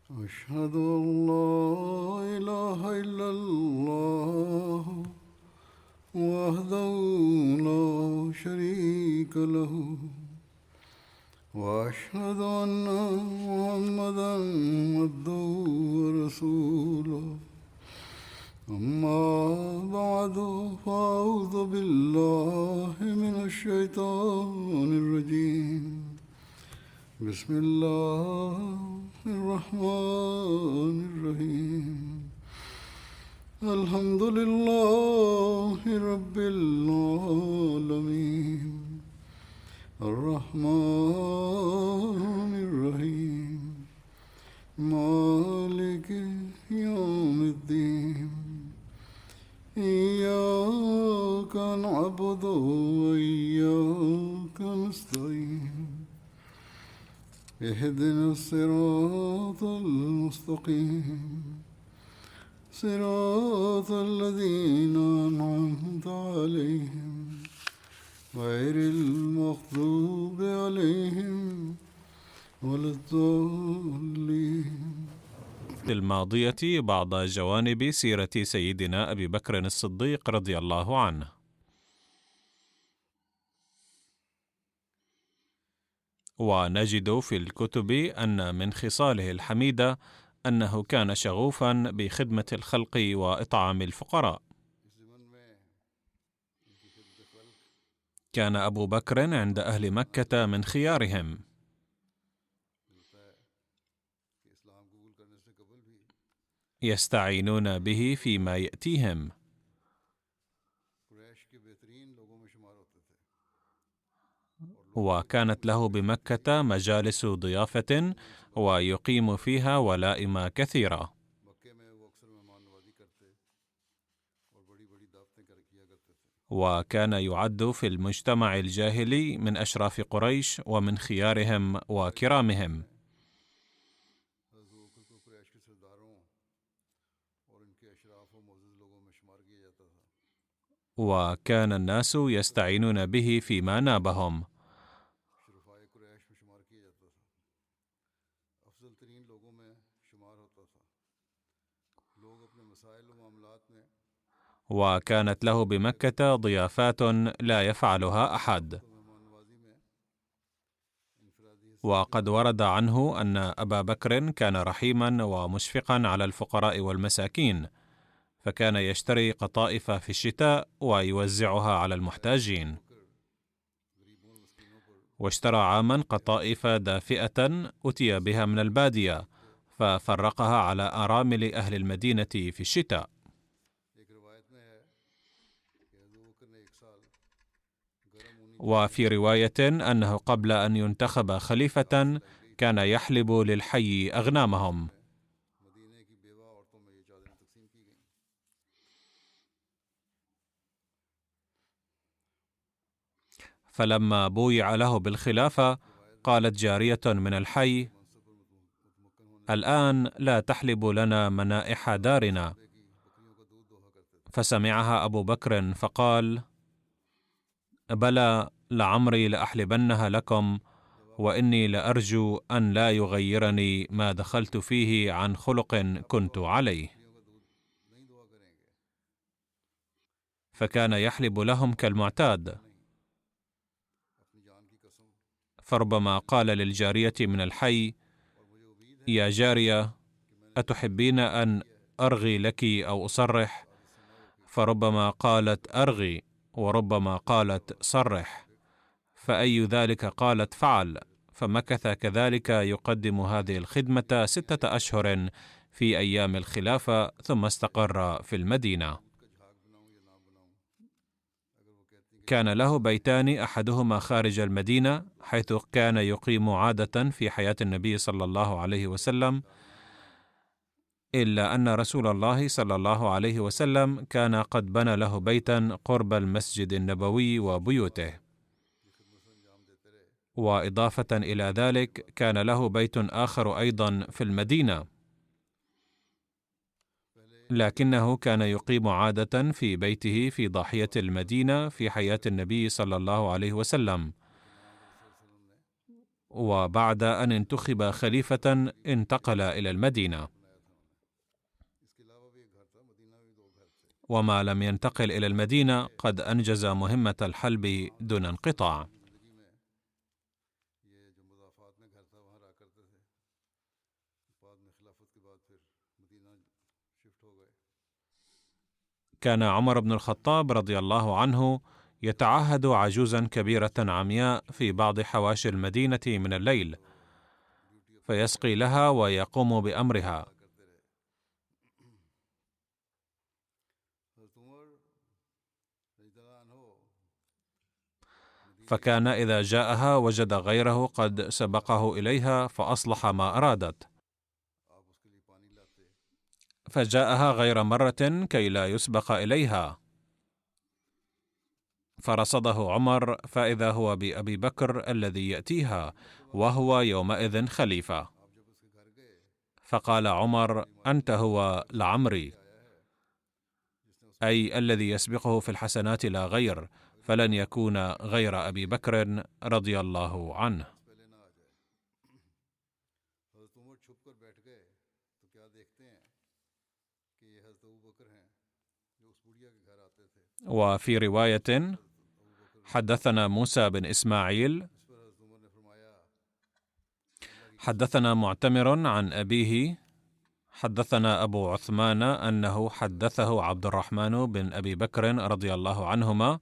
أشهد أن لا إله إلا الله وحده لا شريك له وأشهد أن محمدا عبده ورسوله أما بعد فأعوذ بالله من الشيطان الرجيم بسم الله الرحمن الرحيم الحمد لله رب العالمين الرحمن الرحيم مالك يوم الدين إياك نعبد وإياك نستعين اهدنا الصراط المستقيم صراط الذين أنعمت عليهم غير المغضوب عليهم ولا الضالين. الماضية بعض جوانب سيرة سيدنا أبي بكر الصديق رضي الله عنه. ونجد في الكتب أن من خصاله الحميدة أنه كان شغوفا بخدمة الخلق وإطعام الفقراء. كان أبو بكر عند أهل مكة من خيارهم، يستعينون به فيما يأتيهم، وكانت له بمكة مجالس ضيافة ويقيم فيها ولائم كثيرة. وكان يعد في المجتمع الجاهلي من أشراف قريش ومن خيارهم وكرامهم. وكان الناس يستعينون به فيما نابهم. وكانت له بمكة ضيافات لا يفعلها أحد. وقد ورد عنه أن أبا بكر كان رحيما ومشفقا على الفقراء والمساكين، فكان يشتري قطائف في الشتاء ويوزعها على المحتاجين. واشترى عاما قطائف دافئة أتي بها من البادية، ففرقها على أرامل أهل المدينة في الشتاء. وفي رواية أنه قبل أن ينتخب خليفة كان يحلب للحي أغنامهم. فلما بويع له بالخلافة قالت جارية من الحي: الآن لا تحلب لنا منائح دارنا. فسمعها أبو بكر فقال: بلى، لعمري لأحلبنها لكم، وإني لأرجو أن لا يغيرني ما دخلت فيه عن خلق كنت عليه. فكان يحلب لهم كالمعتاد، فربما قال للجارية من الحي: يا جارية، أتحبين أن أرغي لك أو أصرح؟ فربما قالت: أرغي، وربما قالت: صرح، فأي ذلك قالت فعل. فمكث كذلك يقدم هذه الخدمة 6 أشهر في أيام الخلافة، ثم استقر في المدينة. كان له بيتان، أحدهما خارج المدينة حيث كان يقيم عادة في حياة النبي صلى الله عليه وسلم، إلا أن رسول الله صلى الله عليه وسلم كان قد بنى له بيتا قرب المسجد النبوي وبيوته. وإضافة إلى ذلك كان له بيت آخر أيضا في المدينة، لكنه كان يقيم عادة في بيته في ضاحية المدينة في حياة النبي صلى الله عليه وسلم. وبعد أن انتخب خليفة انتقل إلى المدينة، وما لم ينتقل إلى المدينة قد أنجز مهمة الحلب دون انقطاع. كان عمر بن الخطاب رضي الله عنه يتعهد عجوزا كبيرة عمياء في بعض حواشي المدينة من الليل، فيسقي لها ويقوم بأمرها، فكان إذا جاءها وجد غيره قد سبقه إليها فأصلح ما أرادت، فجاءها غير مرة كي لا يسبق إليها، فرصده عمر فإذا هو بأبي بكر الذي يأتيها وهو يومئذ خليفة، فقال عمر: أنت هو لعمري، أي الذي يسبقه في الحسنات لا غير، فلن يكون غير أبي بكر رضي الله عنه. وفي رواية: حدثنا موسى بن إسماعيل حدثنا معتمر عن أبيه حدثنا أبو عثمان أنه حدثه عبد الرحمن بن أبي بكر رضي الله عنهما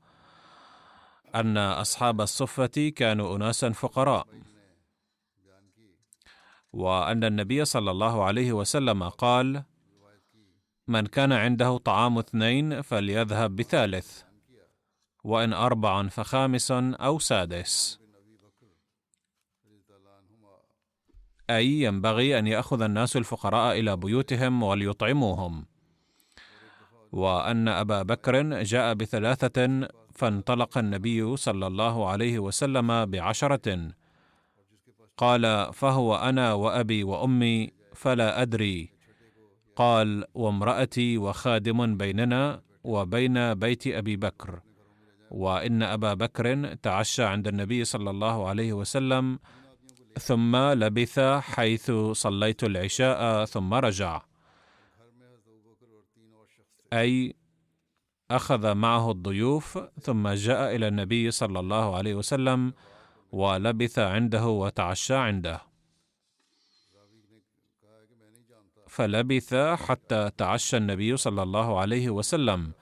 أن أصحاب الصفة كانوا أناسا فقراء، وأن النبي صلى الله عليه وسلم قال: من كان عنده طعام 2 فليذهب بثالث، وإن 4 فخامس أو سادس، أي ينبغي أن يأخذ الناس الفقراء إلى بيوتهم وليطعموهم. وأن أبا بكر جاء ب3 فانطلق النبي صلى الله عليه وسلم ب10، قال: فهو أنا وأبي وأمي فلا أدري، قال: وامرأتي وخادم بيننا وبين بيت أبي بكر، وإن أبا بكر تعشى عند النبي صلى الله عليه وسلم ثم لبث حيث صليت العشاء ثم رجع، أي أخذ معه الضيوف ثم جاء إلى النبي صلى الله عليه وسلم ولبث عنده وتعشى عنده، فلبث حتى تعشى النبي صلى الله عليه وسلم،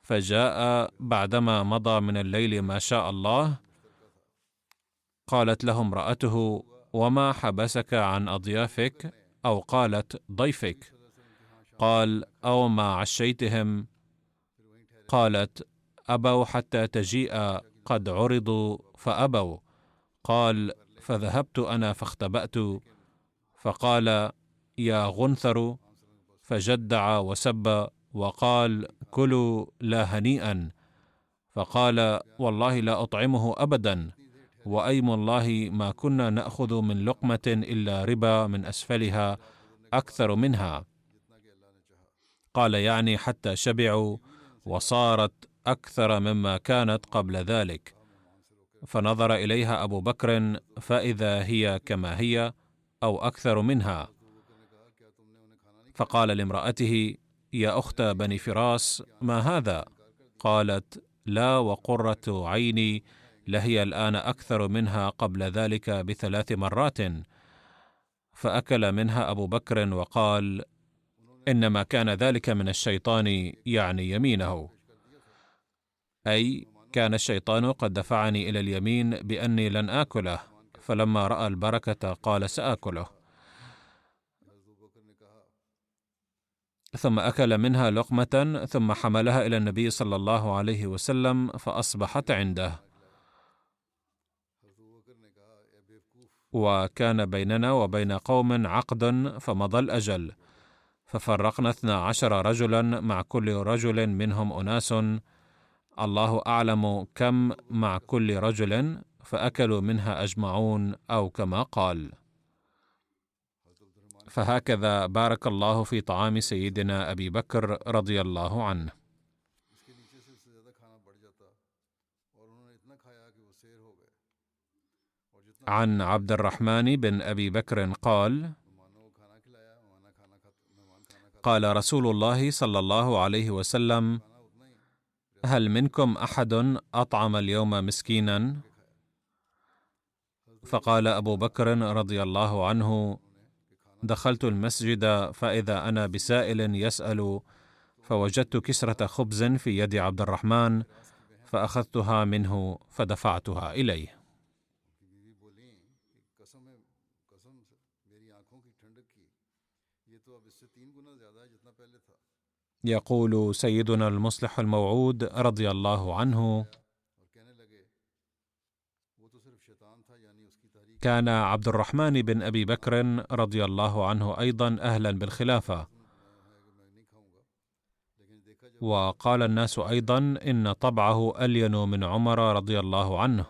فجاء بعدما مضى من الليل ما شاء الله. قالت له امرأته: وما حبسك عن أضيافك؟ أو قالت: ضيفك. قال: أو ما عشيتهم؟ قالت: أبوا حتى تجيء، قد عرضوا فأبوا. قال: فذهبت أنا فاختبأت، فقال: يا غنثر، فجدع وسب وقال: كلوا لا هنيئا، فقال: والله لا أطعمه أبدا، وأيم الله ما كنا نأخذ من لقمة إلا ربا من أسفلها أكثر منها. قال: يعني حتى شبعوا، وصارت أكثر مما كانت قبل ذلك. فنظر إليها أبو بكر فإذا هي كما هي أو أكثر منها، فقال لامرأته: يا أخت بني فراس، ما هذا؟ قالت: لا وقرة عيني لهي الآن أكثر منها قبل ذلك ب3 مرات. فأكل منها أبو بكر وقال: إنما كان ذلك من الشيطان، يعني يمينه، أي كان الشيطان قد دفعني إلى اليمين بأني لن آكله، فلما رأى البركة قال: سآكله. ثم أكل منها لقمة ثم حملها إلى النبي صلى الله عليه وسلم فأصبحت عنده. وكان بيننا وبين قوم عقد فمضى الأجل، ففرقنا 12 رجلا، مع كل رجل منهم أناس، الله أعلم كم مع كل رجل، فأكلوا منها أجمعون، أو كما قال. فهكذا بارك الله في طعام سيدنا أبي بكر رضي الله عنه. عن عبد الرحمن بن أبي بكر قال: قال رسول الله صلى الله عليه وسلم: هل منكم أحد أطعم اليوم مسكينا؟ فقال أبو بكر رضي الله عنه: دخلت المسجد فإذا أنا بسائل يسأل، فوجدت كسرة خبز في يد عبد الرحمن، فأخذتها منه فدفعتها إليه. يقول سيدنا المصلح الموعود رضي الله عنه: كان عبد الرحمن بن أبي بكر رضي الله عنه أيضا أهلا بالخلافة، وقال الناس أيضا إن طبعه ألين من عمر رضي الله عنه،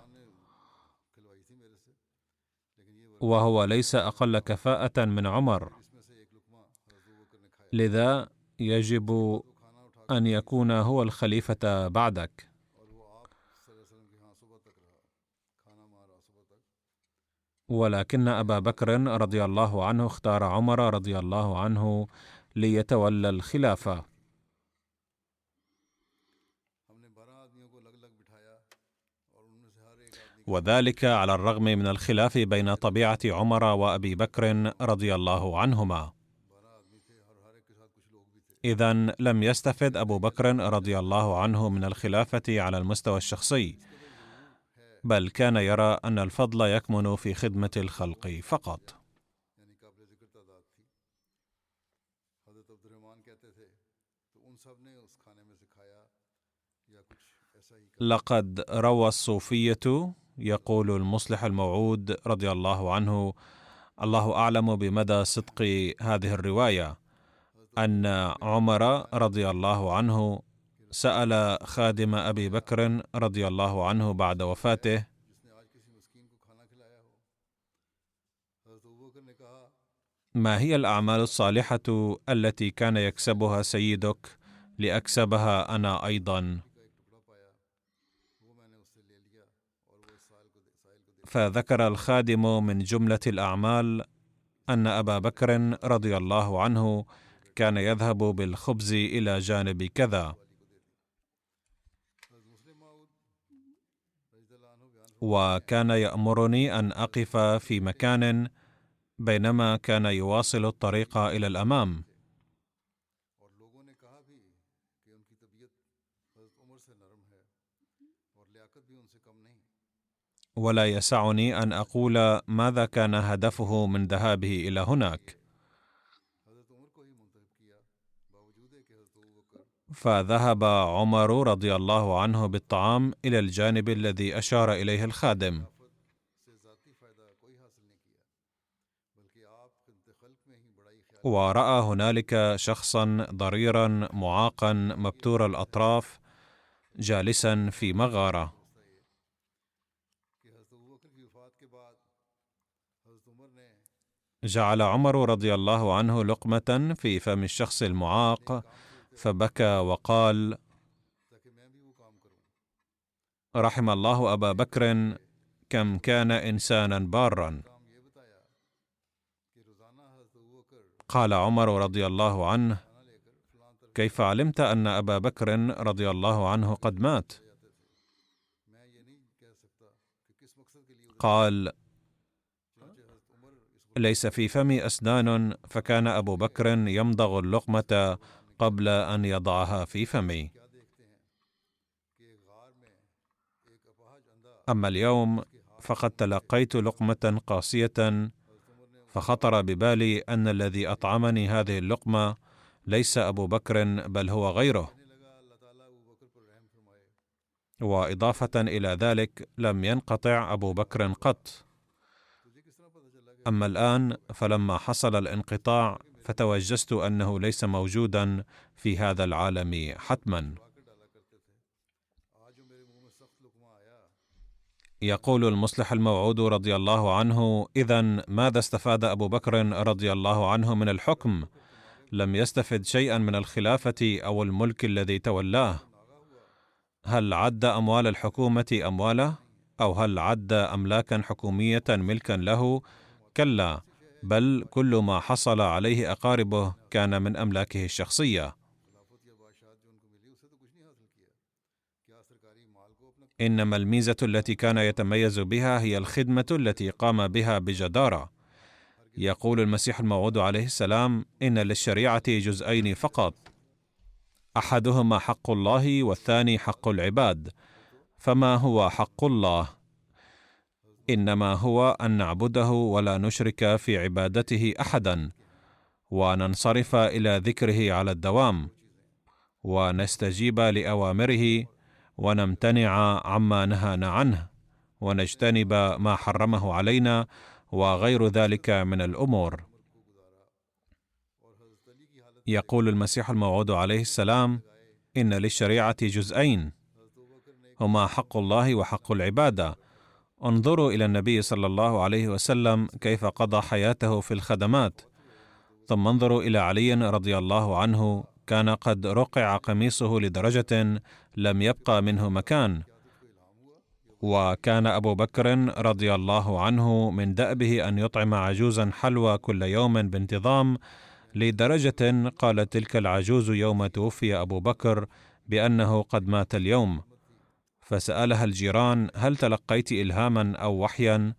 وهو ليس أقل كفاءة من عمر، لذا يجب أن يكون هو الخليفة بعدك. ولكن أبا بكر رضي الله عنه اختار عمر رضي الله عنه ليتولى الخلافة، وذلك على الرغم من الخلاف بين طبيعة عمر وأبي بكر رضي الله عنهما. إذن لم يستفد أبو بكر رضي الله عنه من الخلافة على المستوى الشخصي، بل كان يرى أن الفضل يكمن في خدمة الخلق فقط. لقد روى الصوفية، يقول المصلح الموعود رضي الله عنه، الله أعلم بمدى صدق هذه الرواية، أن عمر رضي الله عنه سأل خادم أبي بكر رضي الله عنه بعد وفاته: ما هي الأعمال الصالحة التي كان يكسبها سيدك لأكسبها أنا أيضا؟ فذكر الخادم من جملة الأعمال أن أبا بكر رضي الله عنه كان يذهب بالخبز إلى جانب كذا، وكان يأمرني أن أقف في مكان بينما كان يواصل الطريق إلى الأمام. ولا يسعني أن أقول ماذا كان هدفه من ذهابه إلى هناك. فذهب عمر رضي الله عنه بالطعام إلى الجانب الذي أشار إليه الخادم، ورأى هنالك شخصا ضريرا معاقا مبتور الأطراف جالسا في مغارة. جعل عمر رضي الله عنه لقمة في فم الشخص المعاق، فبكى وقال: رحم الله أبا بكر، كم كان إنسانا بارا. قال عمر رضي الله عنه: كيف علمت أن أبا بكر رضي الله عنه قد مات؟ قال: ليس في فمي أسنان، فكان أبو بكر يمضغ اللقمة قبل أن يضعها في فمي. أما اليوم فقد تلقيت لقمة قاسية، فخطر ببالي أن الذي أطعمني هذه اللقمة ليس أبو بكر بل هو غيره. وإضافة إلى ذلك لم ينقطع أبو بكر قط. أما الآن فلما حصل الانقطاع فتوجست أنه ليس موجودا في هذا العالم حتما. يقول المصلح الموعود رضي الله عنه: إذن ماذا استفاد أبو بكر رضي الله عنه من الحكم؟ لم يستفد شيئا من الخلافة أو الملك الذي تولاه. هل عد أموال الحكومة أمواله؟ أو هل عد أملاكا حكومية ملكا له؟ كلا، بل كل ما حصل عليه أقاربه كان من أملاكه الشخصية. إنما الميزة التي كان يتميز بها هي الخدمة التي قام بها بجدارة. يقول المسيح الموعود عليه السلام: إن للشريعة جزئين فقط، أحدهما حق الله والثاني حق العباد. فما هو حق الله؟ إنما هو أن نعبده ولا نشرك في عبادته أحدا، وننصرف إلى ذكره على الدوام، ونستجيب لأوامره، ونمتنع عما نهانا عنه، ونجتنب ما حرمه علينا، وغير ذلك من الأمور. يقول المسيح الموعود عليه السلام: إن للشريعة جزئين، هما حق الله وحق العبادة. انظروا إلى النبي صلى الله عليه وسلم كيف قضى حياته في الخدمات، ثم انظروا إلى علي رضي الله عنه، كان قد رقع قميصه لدرجة لم يبقى منه مكان. وكان أبو بكر رضي الله عنه من دأبه أن يطعم عجوزا حلوى كل يوم بانتظام، لدرجة قالت تلك العجوز يوم توفي أبو بكر بأنه قد مات اليوم، فسألها الجيران: هل تلقيت إلهاما أو وحيا؟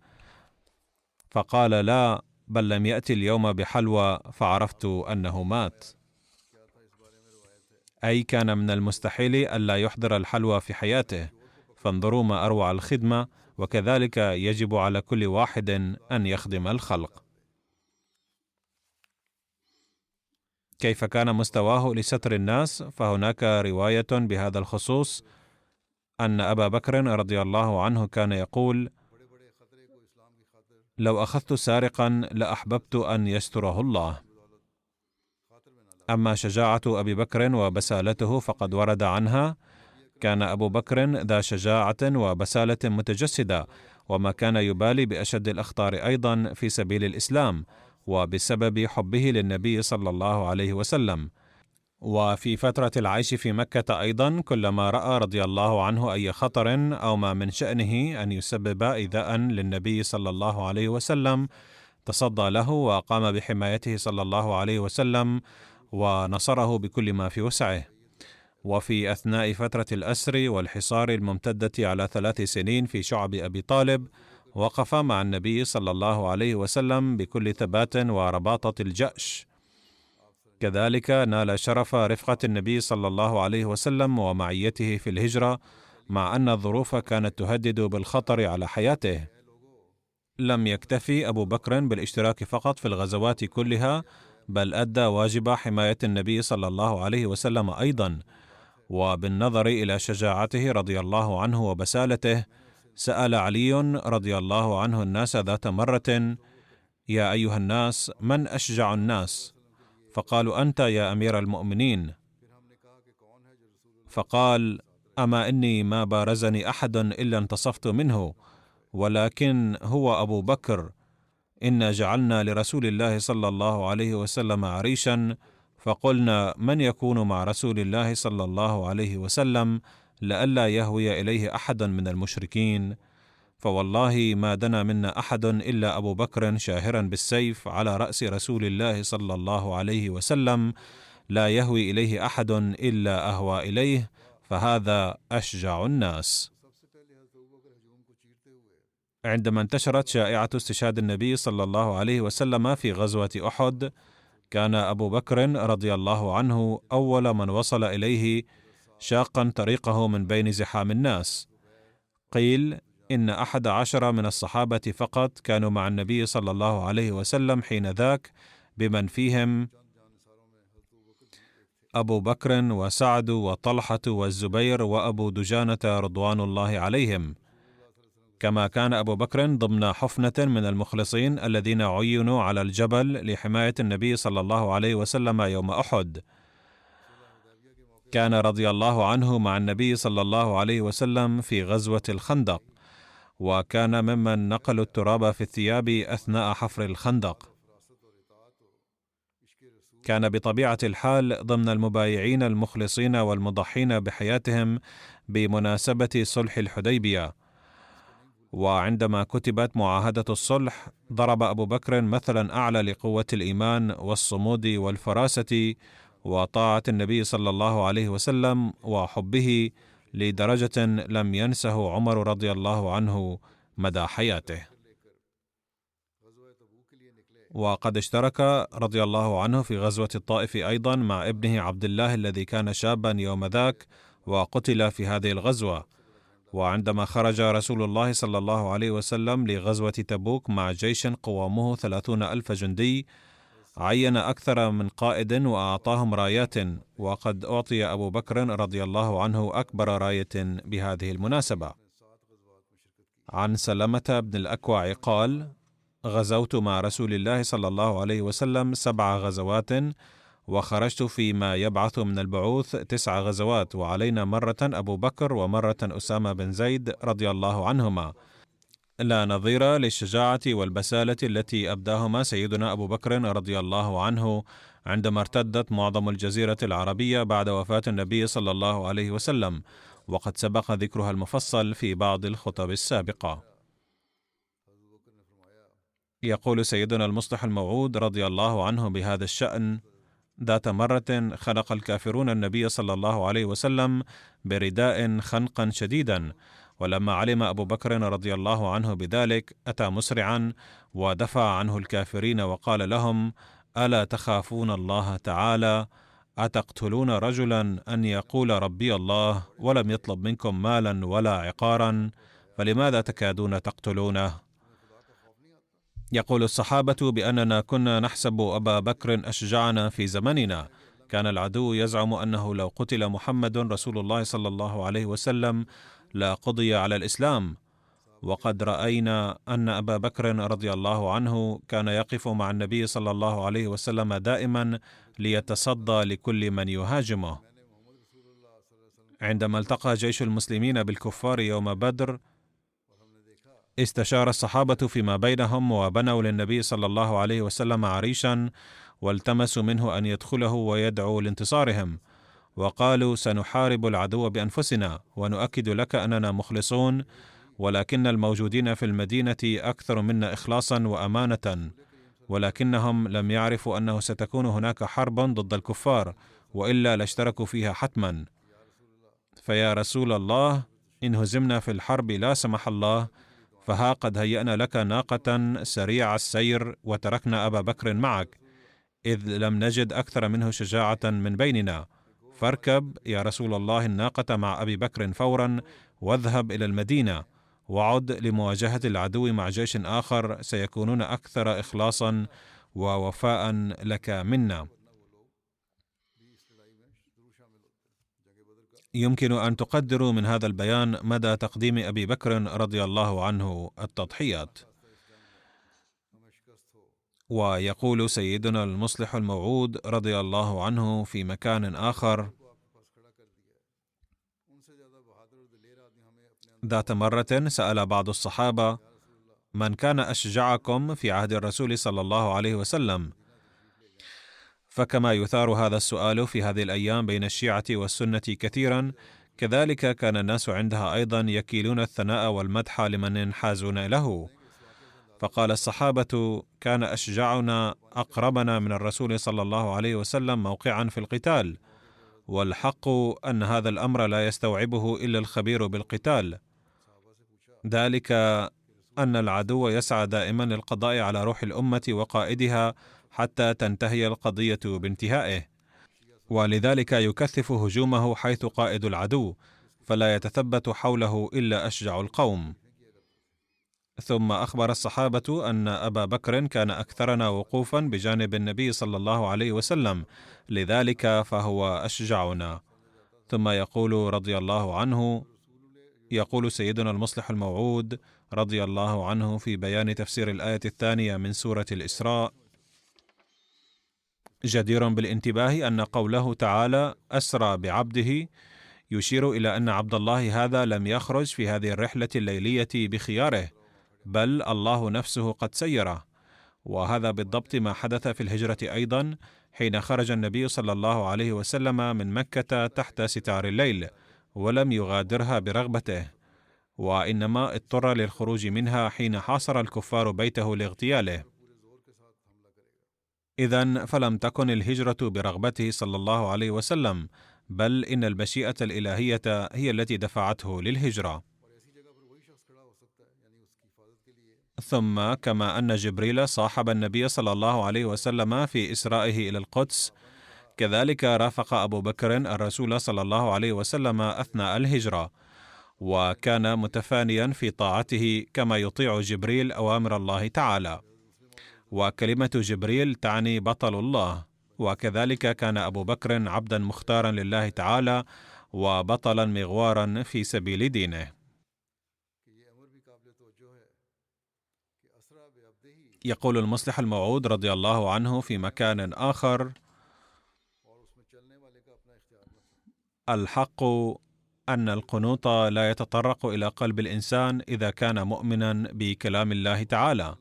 فقال: لا، بل لم يأتي اليوم بحلوى فعرفت أنه مات. أي كان من المستحيل ألا يحضر الحلوى في حياته. فانظروا ما أروع الخدمة، وكذلك يجب على كل واحد أن يخدم الخلق. كيف كان مستواه لستر الناس؟ فهناك رواية بهذا الخصوص أن أبا بكر رضي الله عنه كان يقول: لو أخذت سارقا لأحببت أن يستره الله. أما شجاعة أبي بكر وبسالته فقد ورد عنها: كان أبو بكر ذا شجاعة وبسالة متجسدة، وما كان يبالي بأشد الأخطار أيضا في سبيل الإسلام، وبسبب حبه للنبي صلى الله عليه وسلم. وفي فترة العيش في مكة أيضا، كلما رأى رضي الله عنه أي خطر أو ما من شأنه أن يسبب إيذاء للنبي صلى الله عليه وسلم، تصدى له وقام بحمايته صلى الله عليه وسلم، ونصره بكل ما في وسعه. وفي أثناء فترة الأسر والحصار الممتدة على 3 سنين في شعب أبي طالب، وقف مع النبي صلى الله عليه وسلم بكل ثبات ورباطة الجأش. كذلك نال شرف رفقة النبي صلى الله عليه وسلم ومعيته في الهجرة، مع أن الظروف كانت تهدد بالخطر على حياته. لم يكتفي أبو بكر بالاشتراك فقط في الغزوات كلها، بل أدى واجب حماية النبي صلى الله عليه وسلم أيضا. وبالنظر إلى شجاعته رضي الله عنه وبسالته، سأل علي رضي الله عنه الناس ذات مرة: يا أيها الناس، من أشجع الناس؟ فقالوا: أنت يا أمير المؤمنين. فقال: أما إني ما بارزني أحد إلا انتصفت منه، ولكن هو أبو بكر. إنا جعلنا لرسول الله صلى الله عليه وسلم عريشا، فقلنا: من يكون مع رسول الله صلى الله عليه وسلم لئلا يهوي إليه أحد من المشركين. فوالله ما دنا منا أحد إلا أبو بكر شاهرا بالسيف على رأس رسول الله صلى الله عليه وسلم، لا يهوي إليه أحد إلا أهوى إليه، فهذا أشجع الناس. عندما انتشرت شائعة استشهاد النبي صلى الله عليه وسلم في غزوة أحد، كان أبو بكر رضي الله عنه أول من وصل إليه، شاقا طريقه من بين زحام الناس. قيل إن 11 من الصحابة فقط كانوا مع النبي صلى الله عليه وسلم حين ذاك، بمن فيهم أبو بكر وسعد وطلحة والزبير وأبو دجانة رضوان الله عليهم. كما كان أبو بكر ضمن حفنة من المخلصين الذين عينوا على الجبل لحماية النبي صلى الله عليه وسلم يوم أحد. كان رضي الله عنه مع النبي صلى الله عليه وسلم في غزوة الخندق، وكان ممن نقلوا التراب في الثياب أثناء حفر الخندق. كان بطبيعة الحال ضمن المبايعين المخلصين والمضحين بحياتهم بمناسبة صلح الحديبية. وعندما كتبت معاهدة الصلح ضرب أبو بكر مثلا أعلى لقوة الإيمان والصمود والفراسة وطاعة النبي صلى الله عليه وسلم وحبه، لدرجة لم ينسه عمر رضي الله عنه مدى حياته. وقد اشترك رضي الله عنه في غزوة الطائف أيضا مع ابنه عبد الله الذي كان شابا يوم ذاك وقتل في هذه الغزوة. وعندما خرج رسول الله صلى الله عليه وسلم لغزوة تبوك مع جيش قوامه 30,000 جندي، عين أكثر من قائد وأعطاهم رايات، وقد أعطي أبو بكر رضي الله عنه أكبر راية بهذه المناسبة. عن سلمة بن الأكوع قال: غزوت مع رسول الله صلى الله عليه وسلم 7 غزوات، وخرجت فيما يبعث من البعوث 9 غزوات، وعلينا مرة أبو بكر ومرة أسامة بن زيد رضي الله عنهما، لا نظير للشجاعة والبسالة التي أبداهما سيدنا أبو بكر رضي الله عنه عندما ارتدت معظم الجزيرة العربية بعد وفاة النبي صلى الله عليه وسلم، وقد سبق ذكرها المفصل في بعض الخطب السابقة. يقول سيدنا المصلح الموعود رضي الله عنه بهذا الشأن: ذات مرة خنق الكافرون النبي صلى الله عليه وسلم برداء خنقا شديدا، ولما علم أبو بكر رضي الله عنه بذلك أتى مسرعا ودفع عنه الكافرين وقال لهم: ألا تخافون الله تعالى؟ أتقتلون رجلا أن يقول ربي الله ولم يطلب منكم مالا ولا عقارا، فلماذا تكادون تقتلونه؟ يقول الصحابة بأننا كنا نحسب أبا بكر أشجعنا في زمننا، كان العدو يزعم أنه لو قتل محمد رسول الله صلى الله عليه وسلم لا قضي على الإسلام، وقد رأينا أن أبا بكر رضي الله عنه كان يقف مع النبي صلى الله عليه وسلم دائما ليتصدى لكل من يهاجمه. عندما التقى جيش المسلمين بالكفار يوم بدر، استشار الصحابة فيما بينهم وبنوا للنبي صلى الله عليه وسلم عريشا، والتمسوا منه أن يدخله ويدعو لانتصارهم، وقالوا: سنحارب العدو بأنفسنا، ونؤكد لك أننا مخلصون، ولكن الموجودين في المدينة أكثر منا إخلاصا وأمانة، ولكنهم لم يعرفوا أنه ستكون هناك حرب ضد الكفار، وإلا لاشتركوا فيها حتما. فيا رسول الله، إن هزمنا في الحرب لا سمح الله، فها قد هيأنا لك ناقة سريع السير وتركنا أبا بكر معك، إذ لم نجد أكثر منه شجاعة من بيننا، فاركب يا رسول الله الناقة مع أبي بكر فورا، واذهب إلى المدينة، وعد لمواجهة العدو مع جيش آخر سيكونون أكثر إخلاصا ووفاء لك منا. يمكن أن تقدروا من هذا البيان مدى تقديم أبي بكر رضي الله عنه التضحيات. ويقول سيدنا المصلح الموعود رضي الله عنه في مكان آخر: ذات مرة سأل بعض الصحابة: من كان أشجعكم في عهد الرسول صلى الله عليه وسلم؟ فكما يثار هذا السؤال في هذه الأيام بين الشيعة والسنة كثيرا، كذلك كان الناس عندها أيضا يكيلون الثناء والمدح لمن ينحازون له. فقال الصحابة: كان أشجعنا أقربنا من الرسول صلى الله عليه وسلم موقعا في القتال، والحق أن هذا الأمر لا يستوعبه إلا الخبير بالقتال، ذلك أن العدو يسعى دائما للقضاء على روح الأمة وقائدها حتى تنتهي القضية بانتهائه، ولذلك يكثف هجومه حيث قائد العدو، فلا يتثبت حوله إلا أشجع القوم. ثم أخبر الصحابة أن أبا بكر كان أكثرنا وقوفا بجانب النبي صلى الله عليه وسلم، لذلك فهو أشجعنا. ثم يقول رضي الله عنه، يقول سيدنا المصلح الموعود رضي الله عنه في بيان تفسير الآية الثانية من سورة الإسراء: جدير بالانتباه أن قوله تعالى أسرى بعبده يشير إلى أن عبد الله هذا لم يخرج في هذه الرحلة الليلية بخياره، بل الله نفسه قد سيره، وهذا بالضبط ما حدث في الهجرة أيضا، حين خرج النبي صلى الله عليه وسلم من مكة تحت ستار الليل ولم يغادرها برغبته، وإنما اضطر للخروج منها حين حاصر الكفار بيته لاغتياله. إذن فلم تكن الهجرة برغبته صلى الله عليه وسلم، بل إن المشيئة الإلهية هي التي دفعته للهجرة. ثم كما أن جبريل صاحب النبي صلى الله عليه وسلم في إسرائه إلى القدس، كذلك رافق أبو بكر الرسول صلى الله عليه وسلم أثناء الهجرة، وكان متفانيا في طاعته كما يطيع جبريل أوامر الله تعالى. وكلمة جبريل تعني بطل الله، وكذلك كان أبو بكر عبدا مختارا لله تعالى وبطلا مغوارا في سبيل دينه. يقول المصلح الموعود رضي الله عنه في مكان آخر: الحق أن القنوط لا يتطرق إلى قلب الإنسان إذا كان مؤمنا بكلام الله تعالى.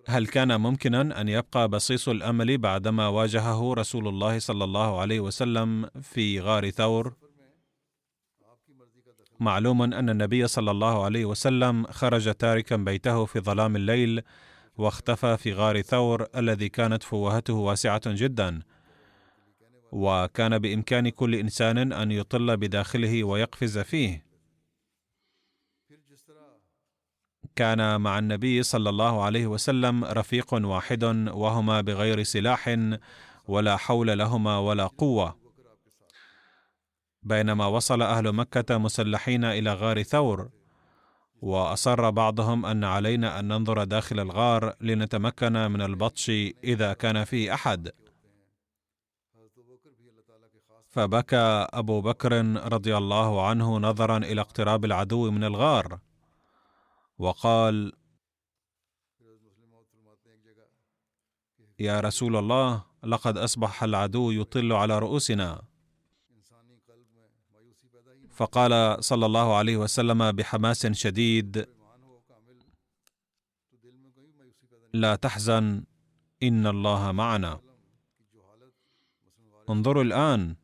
هل كان ممكنا أن يبقى بصيص الأمل بعدما واجهه رسول الله صلى الله عليه وسلم في غار ثور؟ معلوم أن النبي صلى الله عليه وسلم خرج تاركا بيته في ظلام الليل واختفى في غار ثور الذي كانت فوهته واسعة جدا، وكان بإمكان كل إنسان أن يطل بداخله ويقفز فيه. كان مع النبي صلى الله عليه وسلم رفيق واحد، وهما بغير سلاح ولا حول لهما ولا قوة. بينما وصل أهل مكة مسلحين إلى غار ثور، وأصر بعضهم أن علينا أن ننظر داخل الغار لنتمكن من البطش إذا كان فيه أحد. فبكى أبو بكر رضي الله عنه نظرا إلى اقتراب العدو من الغار، وقال: يا رسول الله، لقد أصبح العدو يطل على رؤوسنا. فقال صلى الله عليه وسلم بحماس شديد: لا تحزن، إن الله معنا. انظروا الآن،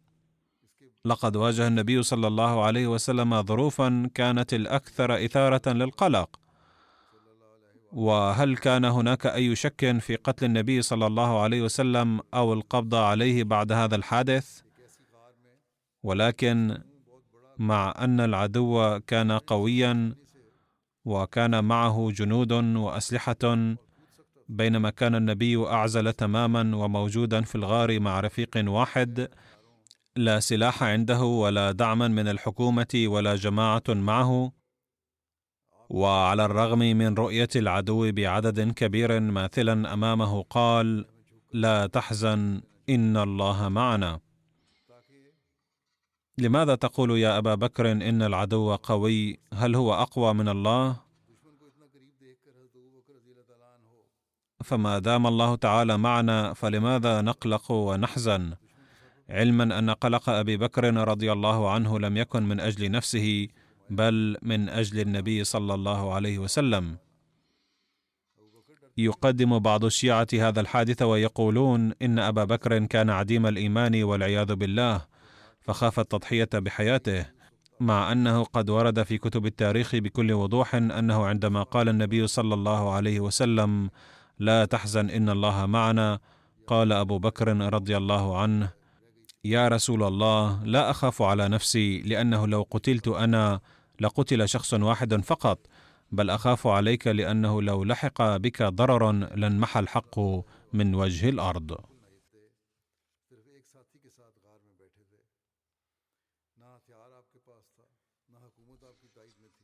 لقد واجه النبي صلى الله عليه وسلم ظروفا كانت الأكثر إثارة للقلق، وهل كان هناك أي شك في قتل النبي صلى الله عليه وسلم أو القبض عليه بعد هذا الحادث؟ ولكن مع أن العدو كان قويا وكان معه جنود وأسلحة، بينما كان النبي أعزل تماما وموجودا في الغار مع رفيق واحد، لا سلاح عنده ولا دعما من الحكومة ولا جماعة معه، وعلى الرغم من رؤية العدو بعدد كبير ماثلا أمامه قال: لا تحزن، إن الله معنا. لماذا تقول يا أبا بكر إن العدو قوي؟ هل هو أقوى من الله؟ فما دام الله تعالى معنا فلماذا نقلق ونحزن؟ علما أن قلق أبي بكر رضي الله عنه لم يكن من أجل نفسه، بل من أجل النبي صلى الله عليه وسلم. يقدم بعض الشيعة هذا الحادث ويقولون إن أبا بكر كان عديم الإيمان والعياذ بالله، فخاف التضحية بحياته، مع أنه قد ورد في كتب التاريخ بكل وضوح أنه عندما قال النبي صلى الله عليه وسلم: لا تحزن إن الله معنا، قال أبو بكر رضي الله عنه: يا رسول الله، لا أخاف على نفسي، لأنه لو قتلت أنا لقتل شخص واحد فقط، بل أخاف عليك لأنه لو لحق بك ضرر لانمحى الحق من وجه الأرض.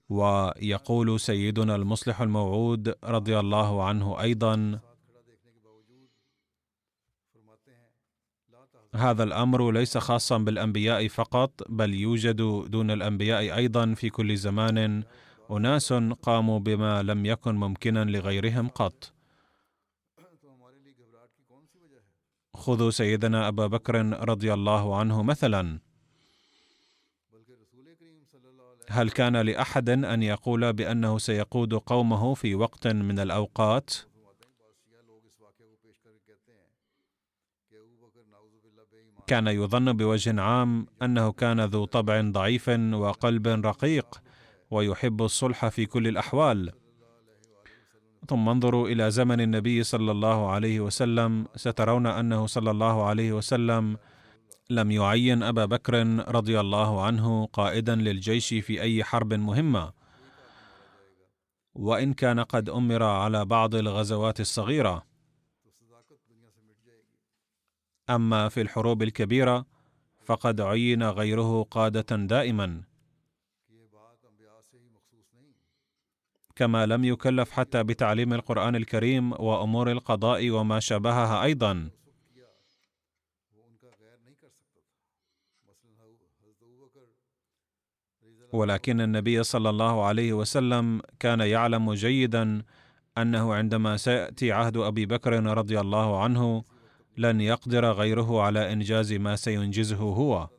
ويقول سيدنا المصلح الموعود رضي الله عنه أيضا: هذا الأمر ليس خاصا بالأنبياء فقط، بل يوجد دون الأنبياء أيضا في كل زمان أناس قاموا بما لم يكن ممكنا لغيرهم قط. خذوا سيدنا أبا بكر رضي الله عنه مثلا، هل كان لأحد أن يقول بأنه سيقود قومه في وقت من الأوقات؟ كان يظن بوجه عام أنه كان ذو طبع ضعيف وقلب رقيق ويحب الصلح في كل الأحوال. ثم انظروا إلى زمن النبي صلى الله عليه وسلم، سترون أنه صلى الله عليه وسلم لم يعين أبا بكر رضي الله عنه قائدا للجيش في أي حرب مهمة، وإن كان قد أمر على بعض الغزوات الصغيرة. أما في الحروب الكبيرة فقد عين غيره قادة دائما، كما لم يكلف حتى بتعليم القرآن الكريم وأمور القضاء وما شابهها أيضا. ولكن النبي صلى الله عليه وسلم كان يعلم جيدا أنه عندما سيأتي عهد أبي بكر رضي الله عنه لن يقدر غيره على إنجاز ما سينجزه هو.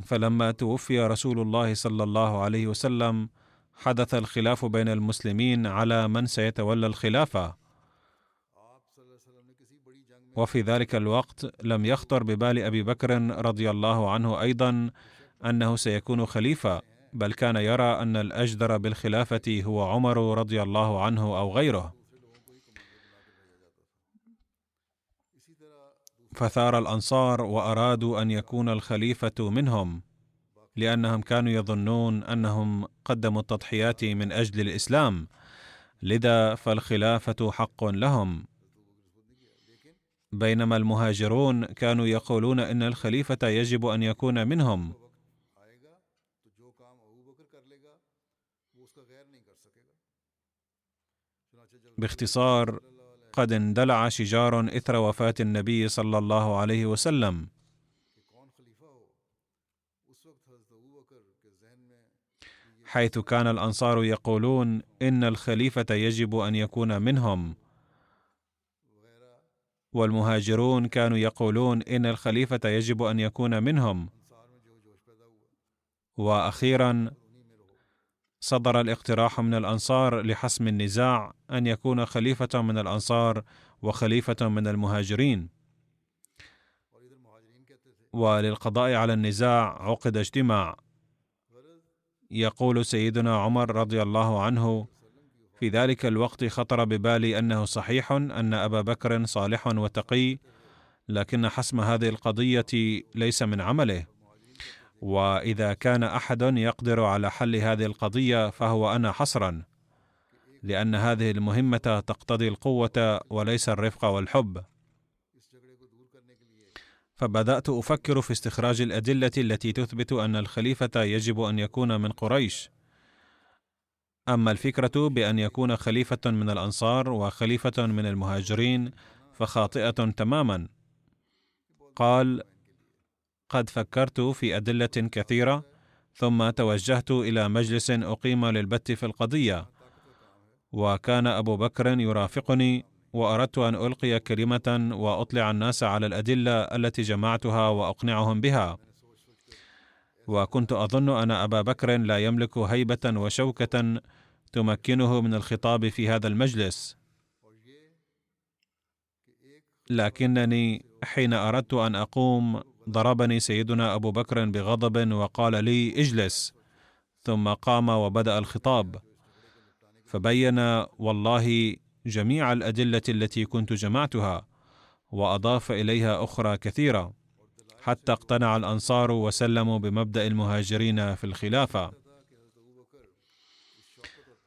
فلما توفي رسول الله صلى الله عليه وسلم حدث الخلاف بين المسلمين على من سيتولى الخلافة، وفي ذلك الوقت لم يخطر ببال أبي بكر رضي الله عنه أيضا أنه سيكون خليفة، بل كان يرى أن الأجدر بالخلافة هو عمر رضي الله عنه أو غيره. فثار الأنصار وأرادوا أن يكون الخليفة منهم، لأنهم كانوا يظنون أنهم قدموا التضحيات من أجل الإسلام، لذا فالخلافة حق لهم. بينما المهاجرون كانوا يقولون إن الخليفة يجب أن يكون منهم. باختصار، قد اندلع شجار إثر وفاة النبي صلى الله عليه وسلم، حيث كان الأنصار يقولون إن الخليفة يجب أن يكون منهم، والمهاجرون كانوا يقولون إن الخليفة يجب أن يكون منهم. وأخيرا صدر الاقتراح من الأنصار لحسم النزاع أن يكون خليفة من الأنصار وخليفة من المهاجرين. وللقضاء على النزاع عقد اجتماع. يقول سيدنا عمر رضي الله عنه: في ذلك الوقت خطر ببالي أنه صحيح أن أبا بكر صالح وتقي، لكن حسم هذه القضية ليس من عمله، وإذا كان أحد يقدر على حل هذه القضية فهو أنا حصرا، لأن هذه المهمة تقتضي القوة وليس الرفق والحب. فبدأت أفكر في استخراج الأدلة التي تثبت أن الخليفة يجب أن يكون من قريش. أما الفكرة بأن يكون خليفة من الأنصار وخليفة من المهاجرين فخاطئة تماما. قال: قد فكرت في أدلة كثيرة، ثم توجهت إلى مجلس أقيم للبت في القضية، وكان أبو بكر يرافقني، وأردت أن ألقي كلمة وأطلع الناس على الأدلة التي جمعتها وأقنعهم بها. وكنت أظن أن أبا بكر لا يملك هيبة وشوكة تمكنه من الخطاب في هذا المجلس، لكنني حين أردت أن أقوم ضربني سيدنا أبو بكر بغضب وقال لي: اجلس. ثم قام وبدأ الخطاب، فبين والله جميع الأدلة التي كنت جمعتها، وأضاف إليها أخرى كثيرة، حتى اقتنع الأنصار وسلموا بمبدأ المهاجرين في الخلافة.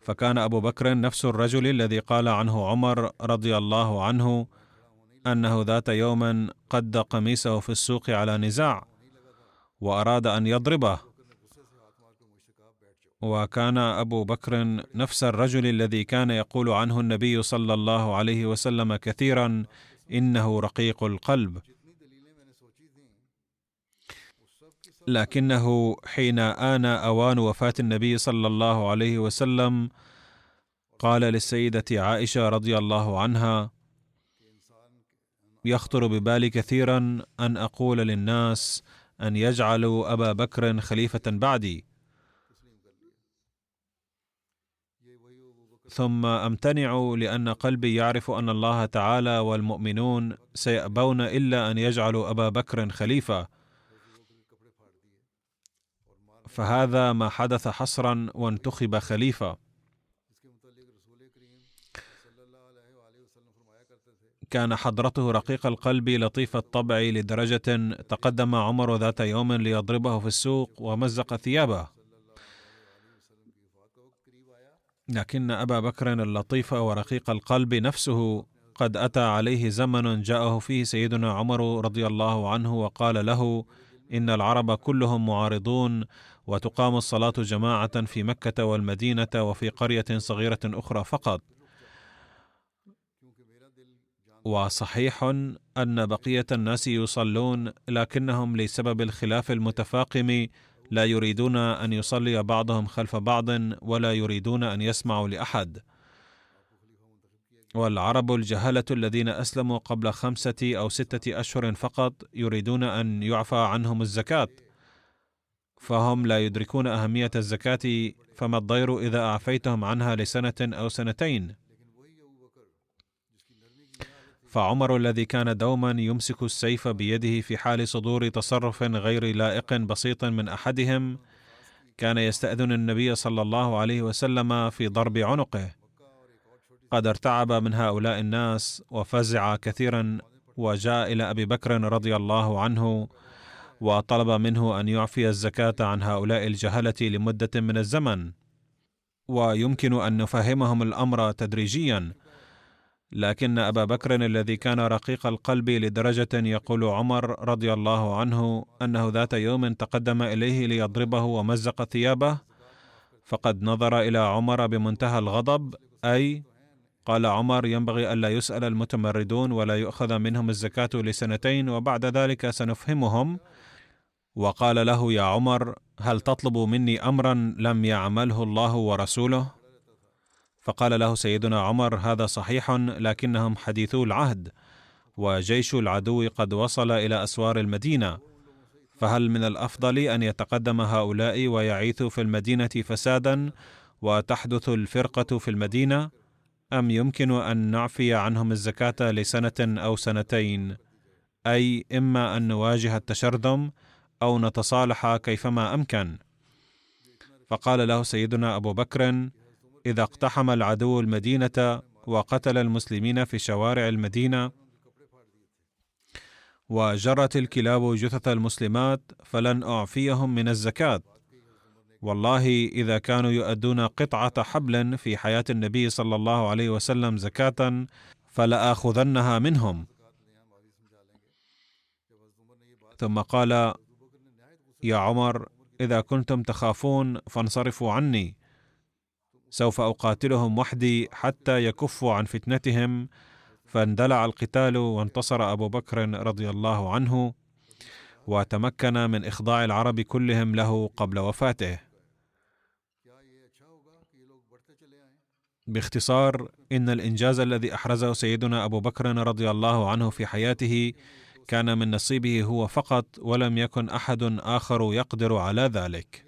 فكان أبو بكر نفس الرجل الذي قال عنه عمر رضي الله عنه أنه ذات يوم قد قميصه في السوق على نزاع وأراد أن يضربه. وكان أبو بكر نفس الرجل الذي كان يقول عنه النبي صلى الله عليه وسلم كثيرا: إنه رقيق القلب. لكنه حين آن أوان وفاة النبي صلى الله عليه وسلم قال للسيدة عائشة رضي الله عنها: يخطر ببالي كثيرا أن أقول للناس أن يجعلوا أبا بكر خليفة بعدي. ثم أمتنع لأن قلبي يعرف أن الله تعالى والمؤمنون سيأبون إلا أن يجعلوا أبا بكر خليفة، فهذا ما حدث حصرا وانتخب خليفة. كان حضرته رقيق القلب لطيف الطبع لدرجة تقدم عمر ذات يوم ليضربه في السوق ومزق ثيابه، لكن أبا بكر اللطيف ورقيق القلب نفسه قد أتى عليه زمن جاءه فيه سيدنا عمر رضي الله عنه وقال له: إن العرب كلهم معارضون، وتقام الصلاة جماعة في مكة والمدينة وفي قرية صغيرة أخرى فقط، وصحيح أن بقية الناس يصلون، لكنهم لسبب الخلاف المتفاقم لا يريدون أن يصلي بعضهم خلف بعض ولا يريدون أن يسمعوا لأحد. والعرب الجهلة الذين أسلموا قبل 5 أو 6 أشهر فقط يريدون أن يعفى عنهم الزكاة، فهم لا يدركون أهمية الزكاة، فما الضير إذا أعفيتهم عنها لسنة أو سنتين. فعمر الذي كان دوما يمسك السيف بيده في حال صدور تصرف غير لائق بسيط من أحدهم، كان يستأذن النبي صلى الله عليه وسلم في ضرب عنقه. قد ارتعب من هؤلاء الناس وفزع كثيرا، وجاء إلى أبي بكر رضي الله عنه وطلب منه أن يعفي الزكاة عن هؤلاء الجهلة لمدة من الزمن، ويمكن أن نفهمهم الأمر تدريجيا. لكن أبا بكر الذي كان رقيق القلب لدرجة يقول عمر رضي الله عنه أنه ذات يوم تقدم إليه ليضربه ومزق ثيابه، فقد نظر إلى عمر بمنتهى الغضب، أي قال عمر: ينبغي ألا يسأل المتمردون ولا يؤخذ منهم الزكاة لسنتين، وبعد ذلك سنفهمهم. وقال له: يا عمر، هل تطلب مني أمرا لم يعمله الله ورسوله؟ فقال له سيدنا عمر: هذا صحيح، لكنهم حديثو العهد، وجيش العدو قد وصل إلى أسوار المدينة، فهل من الأفضل أن يتقدم هؤلاء ويعيثوا في المدينة فسادا وتحدث الفرقة في المدينة، أم يمكن أن نعفي عنهم الزكاة لسنة أو سنتين، أي إما أن نواجه التشرذم أو نتصالح كيفما أمكن؟ فقال له سيدنا أبو بكر: إذا اقتحم العدو المدينة وقتل المسلمين في شوارع المدينة وجرت الكلاب جثث المسلمات فلن أعفيهم من الزكاة، والله إذا كانوا يؤدون قطعة حبل في حياة النبي صلى الله عليه وسلم زكاة فلآخذنها منهم. ثم قال: يا عمر، إذا كنتم تخافون فانصرفوا عني، سوف أقاتلهم وحدي حتى يكفوا عن فتنتهم. فاندلع القتال، وانتصر أبو بكر رضي الله عنه، وتمكن من إخضاع العرب كلهم له قبل وفاته. باختصار، إن الإنجاز الذي أحرزه سيدنا أبو بكر رضي الله عنه في حياته كان من نصيبه هو فقط، ولم يكن أحد آخر يقدر على ذلك.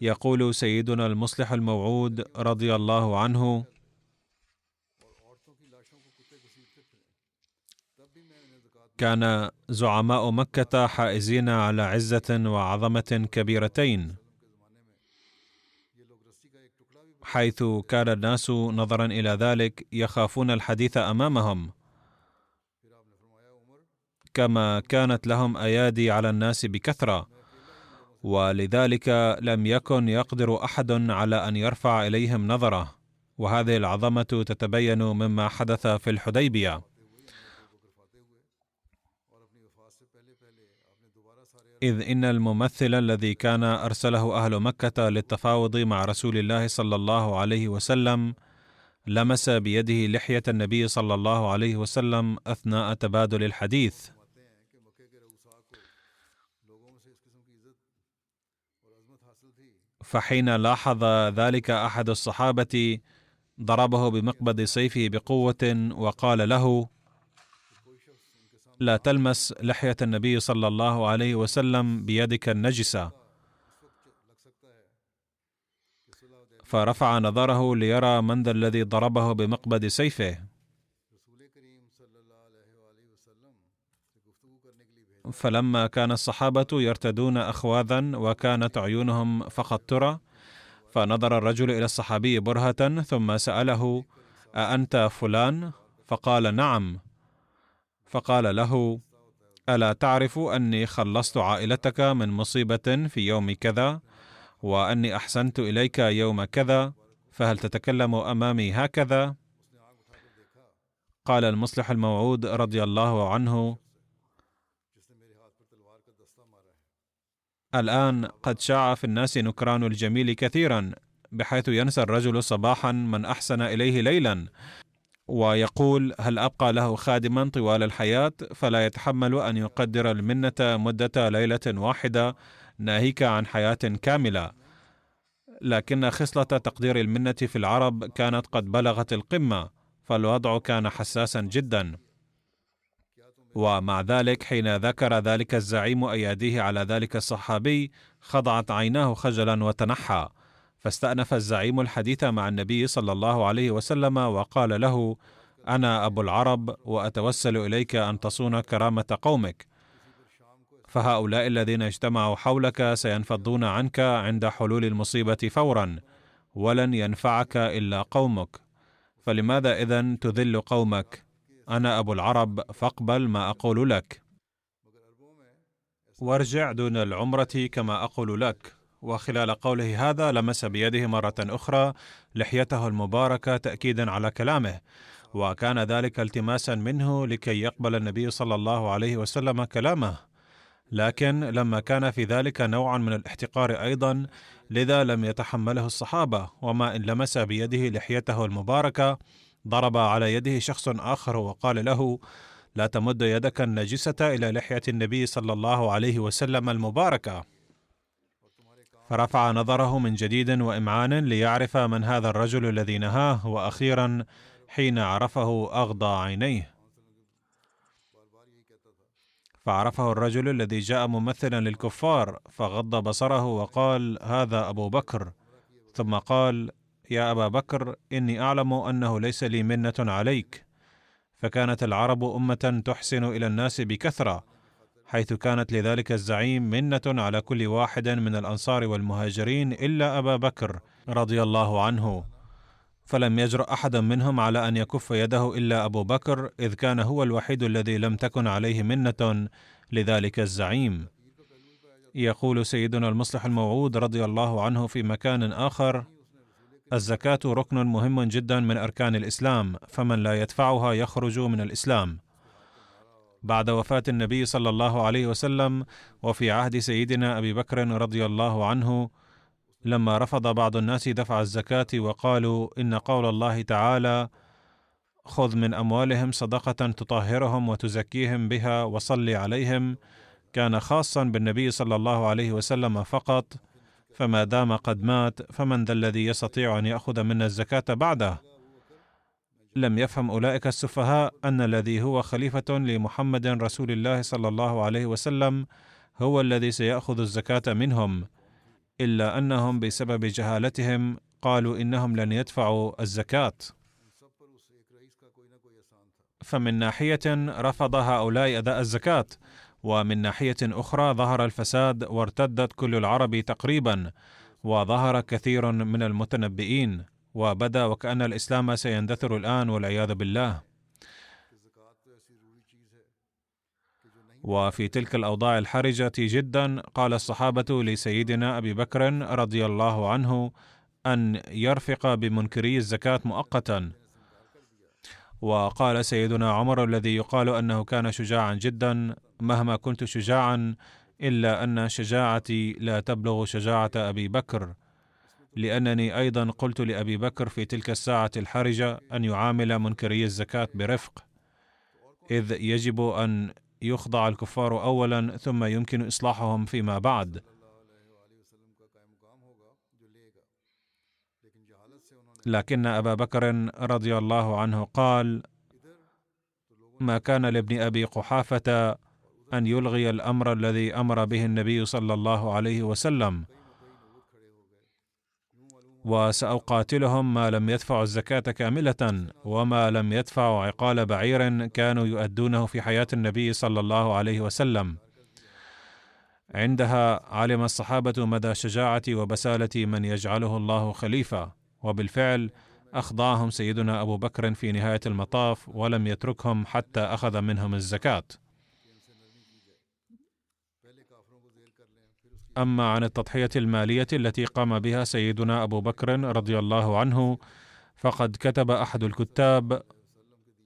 يقول سيدنا المصلح الموعود رضي الله عنه: كان زعماء مكة حائزين على عزة وعظمة كبيرتين، حيث كان الناس نظرا إلى ذلك يخافون الحديث أمامهم، كما كانت لهم أيادي على الناس بكثرة، ولذلك لم يكن يقدر أحد على أن يرفع إليهم نظره. وهذه العظمة تتبين مما حدث في الحديبية، إذ إن الممثل الذي كان أرسله أهل مكة للتفاوض مع رسول الله صلى الله عليه وسلم لمس بيده لحية النبي صلى الله عليه وسلم أثناء تبادل الحديث، فحين لاحظ ذلك أحد الصحابة ضربه بمقبض سيفه بقوة وقال له: لا تلمس لحية النبي صلى الله عليه وسلم بيدك النجسة. فرفع نظره ليرى من ذا الذي ضربه بمقبض سيفه. فلما كان الصحابة يرتدون أخواذا وكانت عيونهم فقط ترى، فنظر الرجل إلى الصحابي برهة ثم سأله: أأنت فلان؟ فقال: نعم. فقال له: ألا تعرف أني خلصت عائلتك من مصيبة في يوم كذا، وأني أحسنت إليك يوم كذا، فهل تتكلم أمامي هكذا؟ قال المصلح الموعود رضي الله عنه: الآن قد شاع في الناس نكران الجميل كثيرا، بحيث ينسى الرجل صباحا من أحسن إليه ليلا، ويقول: هل أبقى له خادما طوال الحياة؟ فلا يتحمل أن يقدر المنة مدة ليلة واحدة، ناهيك عن حياة كاملة. لكن خصلة تقدير المنة في العرب كانت قد بلغت القمة، فالوضع كان حساسا جدا. ومع ذلك حين ذكر ذلك الزعيم أياديه على ذلك الصحابي، خضعت عيناه خجلا وتنحى، فاستأنف الزعيم الحديث مع النبي صلى الله عليه وسلم وقال له: أنا أبو العرب، وأتوسل إليك أن تصون كرامة قومك، فهؤلاء الذين اجتمعوا حولك سينفضون عنك عند حلول المصيبة فورا، ولن ينفعك إلا قومك، فلماذا إذن تذل قومك؟ أنا أبو العرب، فاقبل ما أقول لك، وارجع دون العمرة كما أقول لك. وخلال قوله هذا لمس بيده مرة أخرى لحيته المباركة تأكيدا على كلامه، وكان ذلك التماسا منه لكي يقبل النبي صلى الله عليه وسلم كلامه. لكن لما كان في ذلك نوعا من الاحتقار أيضا، لذا لم يتحمله الصحابة، وما إن لمس بيده لحيته المباركة، ضرب على يده شخص آخر وقال له: لا تمد يدك النجسة إلى لحية النبي صلى الله عليه وسلم المباركة. فرفع نظره من جديد وإمعانا ليعرف من هذا الرجل الذي نهاه، وأخيرا حين عرفه أغضى عينيه، فعرفه الرجل الذي جاء ممثلا للكفار، فغض بصره وقال: هذا أبو بكر. ثم قال: يا أبا بكر، إني أعلم أنه ليس لي منة عليك، فكانت العرب أمة تحسن إلى الناس بكثرة، حيث كانت لذلك الزعيم منة على كل واحد من الأنصار والمهاجرين إلا أبا بكر رضي الله عنه، فلم يجرؤ أحد منهم على أن يكف يده إلا أبو بكر، إذ كان هو الوحيد الذي لم تكن عليه منة لذلك الزعيم. يقول سيدنا المصلح الموعود رضي الله عنه في مكان آخر: الزكاة ركن مهم جدا من أركان الإسلام، فمن لا يدفعها يخرج من الإسلام. بعد وفاة النبي صلى الله عليه وسلم وفي عهد سيدنا أبي بكر رضي الله عنه، لما رفض بعض الناس دفع الزكاة وقالوا: إن قول الله تعالى: خذ من أموالهم صدقة تطهرهم وتزكيهم بها وصل عليهم، كان خاصا بالنبي صلى الله عليه وسلم فقط، فما دام قد مات فمن ذا الذي يستطيع أن يأخذ منا الزكاة بعده؟ لم يفهم أولئك السفهاء أن الذي هو خليفة لمحمد رسول الله صلى الله عليه وسلم هو الذي سيأخذ الزكاة منهم، إلا أنهم بسبب جهالتهم قالوا إنهم لن يدفعوا الزكاة. فمن ناحية رفض هؤلاء أداء الزكاة، ومن ناحية أخرى ظهر الفساد وارتدت كل العرب تقريبا، وظهر كثير من المتنبئين، وبدا وكأن الإسلام سيندثر الآن والعياذ بالله. وفي تلك الأوضاع الحرجة جدا قال الصحابة لسيدنا أبي بكر رضي الله عنه أن يرفق بمنكري الزكاة مؤقتا. وقال سيدنا عمر الذي يقال أنه كان شجاعا جدا: مهما كنت شجاعا إلا أن شجاعتي لا تبلغ شجاعة أبي بكر، لأنني أيضا قلت لأبي بكر في تلك الساعة الحرجة أن يعامل منكري الزكاة برفق، إذ يجب أن يخضع الكفار أولا ثم يمكن إصلاحهم فيما بعد. لكن أبا بكر رضي الله عنه قال: ما كان لابن أبي قحافة أن يلغي الأمر الذي أمر به النبي صلى الله عليه وسلم، وسأقاتلهم ما لم يدفعوا الزكاة كاملة، وما لم يدفعوا عقال بعير كانوا يؤدونه في حياة النبي صلى الله عليه وسلم. عندها علم الصحابة مدى شجاعة وبسالة من يجعله الله خليفة، وبالفعل أخضعهم سيدنا أبو بكر في نهاية المطاف، ولم يتركهم حتى أخذ منهم الزكاة. أما عن التضحية المالية التي قام بها سيدنا أبو بكر رضي الله عنه، فقد كتب أحد الكتاب: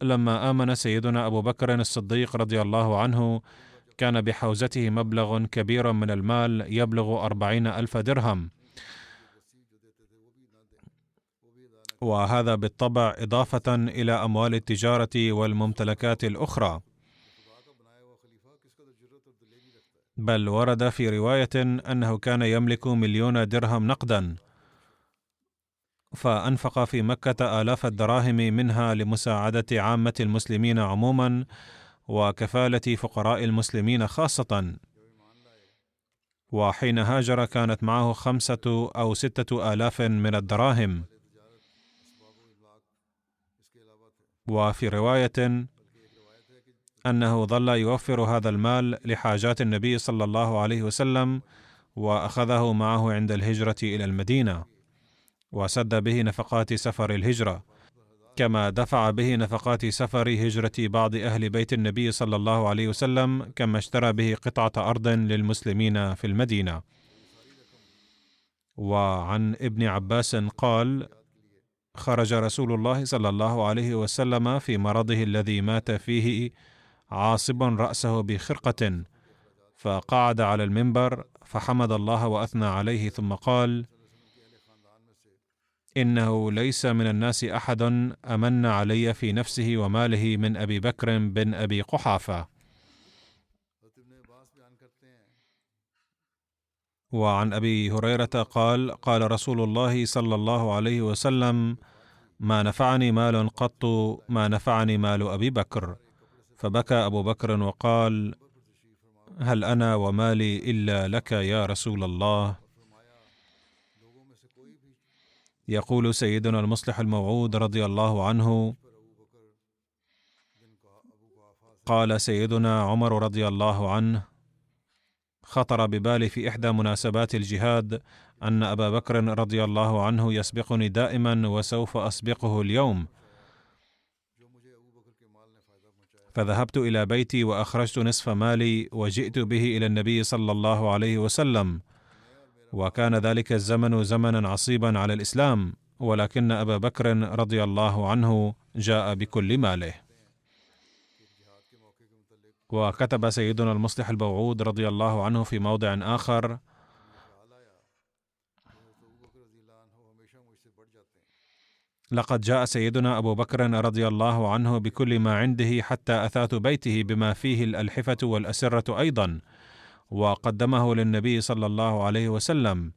لما آمن سيدنا أبو بكر الصديق رضي الله عنه كان بحوزته مبلغ كبير من المال يبلغ 40,000 درهم، وهذا بالطبع إضافة إلى أموال التجارة والممتلكات الأخرى. بل ورد في رواية أنه كان يملك 1,000,000 درهم نقدا، فأنفق في مكة آلاف الدراهم منها لمساعدة عامة المسلمين عموما وكفالة فقراء المسلمين خاصة. وحين هاجر كانت معه 5 أو 6 آلاف من الدراهم. وفي رواية أنه ظل يوفر هذا المال لحاجات النبي صلى الله عليه وسلم، وأخذه معه عند الهجرة إلى المدينة، وسد به نفقات سفر الهجرة، كما دفع به نفقات سفر هجرة بعض أهل بيت النبي صلى الله عليه وسلم، كما اشترى به قطعة أرض للمسلمين في المدينة. وعن ابن عباس قال: خرج رسول الله صلى الله عليه وسلم في مرضه الذي مات فيه عاصبا رأسه بخرقة، فقعد على المنبر فحمد الله وأثنى عليه، ثم قال: إنه ليس من الناس أحد أمن علي في نفسه وماله من أبي بكر بن أبي قحافة. وعن أبي هريرة قال: قال رسول الله صلى الله عليه وسلم: ما نفعني مال قط ما نفعني مال أبي بكر. فبكى أبو بكر وقال: هل أنا ومالي إلا لك يا رسول الله؟ يقول سيدنا المصلح الموعود رضي الله عنه: قال سيدنا عمر رضي الله عنه: خطر ببالي في إحدى مناسبات الجهاد أن أبا بكر رضي الله عنه يسبقني دائما وسوف أسبقه اليوم، فذهبت إلى بيتي وأخرجت نصف مالي وجئت به إلى النبي صلى الله عليه وسلم، وكان ذلك الزمن زمنا عصيبا على الإسلام، ولكن أبا بكر رضي الله عنه جاء بكل ماله. وكتب سيدنا المصلح الموعود رضي الله عنه في موضع آخر: لقد جاء سيدنا أبو بكر رضي الله عنه بكل ما عنده حتى أثاث بيته بما فيه الألحفة والأسرة أيضا، وقدمه للنبي صلى الله عليه وسلم،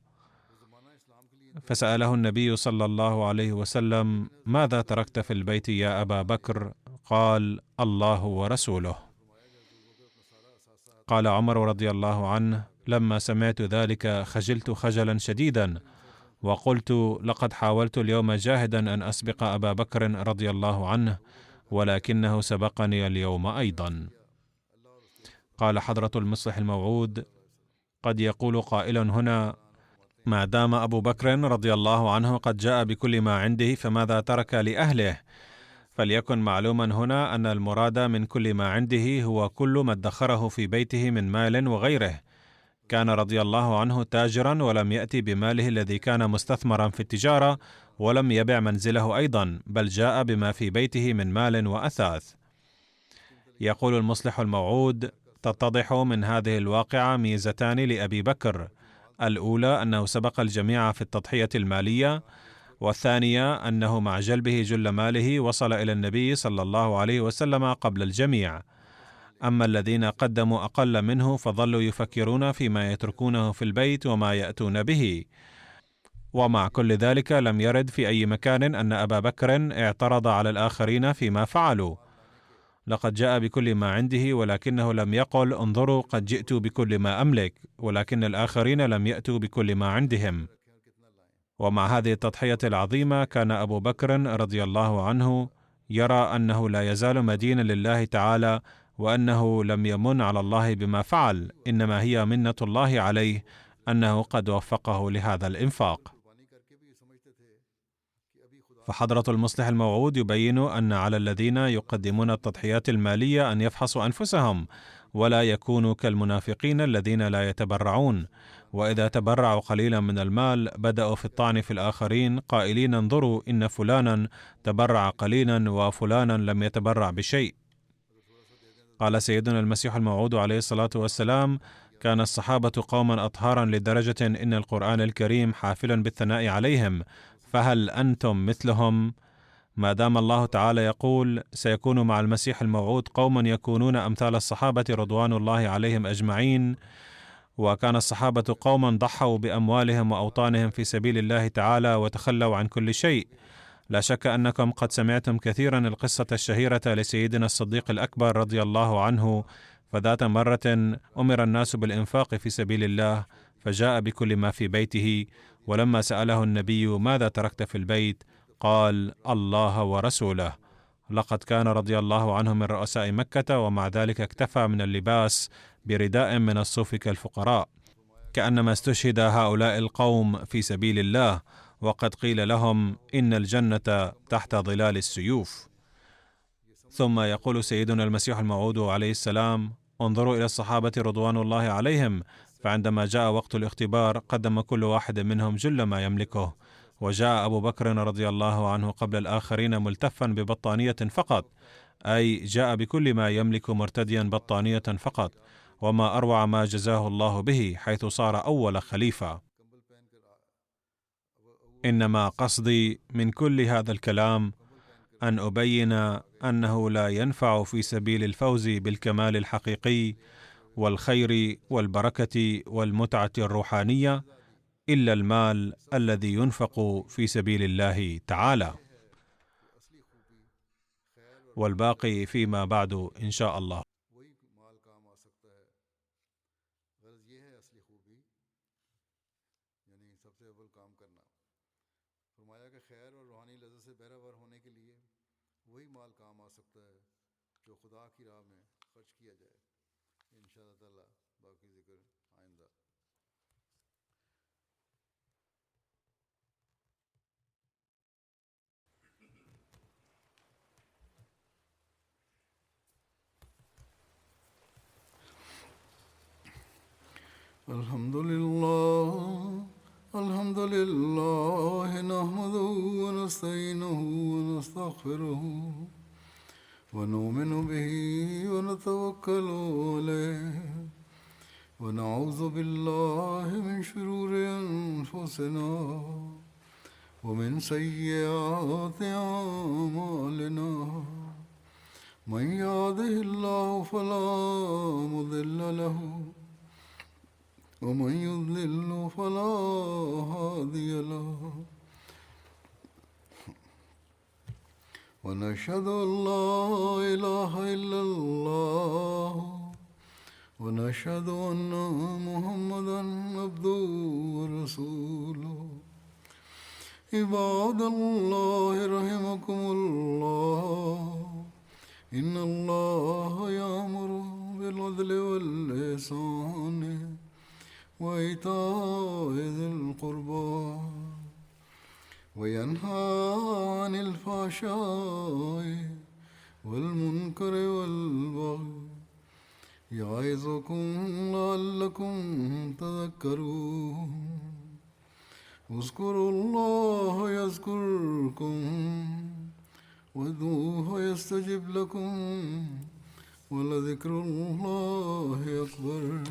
فسأله النبي صلى الله عليه وسلم: ماذا تركت في البيت يا أبا بكر؟ قال: الله ورسوله. قال عمر رضي الله عنه: لما سمعت ذلك خجلت خجلا شديدا، وقلت: لقد حاولت اليوم جاهدا أن أسبق أبا بكر رضي الله عنه، ولكنه سبقني اليوم أيضا. قال حضرة المصلح الموعود: قد يقول قائل هنا: ما دام أبو بكر رضي الله عنه قد جاء بكل ما عنده فماذا ترك لأهله؟ فليكن معلوما هنا أن المراد من كل ما عنده هو كل ما ادخره في بيته من مال وغيره. كان رضي الله عنه تاجرا، ولم يأتي بماله الذي كان مستثمرا في التجارة، ولم يبع منزله أيضا، بل جاء بما في بيته من مال وأثاث. يقول المصلح الموعود: تتضح من هذه الواقعة ميزتان لأبي بكر: الأولى أنه سبق الجميع في التضحية المالية، والثانية أنه مع جلبه جل ماله وصل إلى النبي صلى الله عليه وسلم قبل الجميع. أما الذين قدموا أقل منه فظلوا يفكرون فيما يتركونه في البيت وما يأتون به. ومع كل ذلك لم يرد في أي مكان أن أبا بكر اعترض على الآخرين فيما فعلوا، لقد جاء بكل ما عنده، ولكنه لم يقل انظروا قد جئت بكل ما أملك، ولكن الآخرين لم يأتوا بكل ما عندهم. ومع هذه التضحية العظيمة كان أبو بكر رضي الله عنه يرى أنه لا يزال مدينا لله تعالى، وأنه لم يمن على الله بما فعل، إنما هي منة الله عليه أنه قد وفقه لهذا الإنفاق. فحضرة المصلح الموعود يبين أن على الذين يقدمون التضحيات المالية أن يفحصوا أنفسهم، ولا يكونوا كالمنافقين الذين لا يتبرعون، وإذا تبرعوا قليلا من المال بدأوا في الطعن في الآخرين قائلين انظروا إن فلانا تبرع قليلا وفلانا لم يتبرع بشيء. قال سيدنا المسيح الموعود عليه الصلاة والسلام: كان الصحابة قوما أطهارا لدرجة إن القرآن الكريم حافلا بالثناء عليهم، فهل أنتم مثلهم؟ ما دام الله تعالى يقول سيكون مع المسيح الموعود قوما يكونون أمثال الصحابة رضوان الله عليهم أجمعين، وكان الصحابة قوما ضحوا بأموالهم وأوطانهم في سبيل الله تعالى وتخلوا عن كل شيء. لا شك أنكم قد سمعتم كثيرا القصة الشهيرة لسيدنا الصديق الأكبر رضي الله عنه، فذات مرة أمر الناس بالإنفاق في سبيل الله، فجاء بكل ما في بيته، ولما سأله النبي ماذا تركت في البيت قال الله ورسوله. لقد كان رضي الله عنه من رؤساء مكة، ومع ذلك اكتفى من اللباس برداء من الصوف كالفقراء، كأنما استشهد هؤلاء القوم في سبيل الله، وقد قيل لهم إن الجنة تحت ظلال السيوف. ثم يقول سيدنا المسيح الموعود عليه السلام: انظروا إلى الصحابة رضوان الله عليهم، فعندما جاء وقت الاختبار قدم كل واحد منهم جل ما يملكه، وجاء أبو بكر رضي الله عنه قبل الآخرين ملتفا ببطانية فقط، أي جاء بكل ما يملك مرتديا بطانية فقط، وما أروع ما جزاه الله به حيث صار أول خليفة. إنما قصدي من كل هذا الكلام أن أبين أنه لا ينفع في سبيل الفوز بالكمال الحقيقي والخير والبركة والمتعة الروحانية إلا المال الذي ينفق في سبيل الله تعالى، والباقي فيما بعد إن شاء الله. الحمد لله نحمده ونستعينه ونستغفره ونؤمن به ونتوكل عليه ونعوذ بالله من شرور أنفسنا ومن سيئات أعمالنا. من يهده الله فلا مضل له ومن يضلل فلا هادي له. ونشهد أن لا إله إلا الله ونشهد أن محمدا عبده ورسوله. عباد الله رحمكم الله، إن الله يأمر بالعدل والإحسان وإيتاء ذي القربى وينهى عن الفحشاء والمنكر والبغي يعظكم لعلكم تذكرون. اذكروا الله يذكركم وادعوه يستجب لكم ولذكر الله أكبر.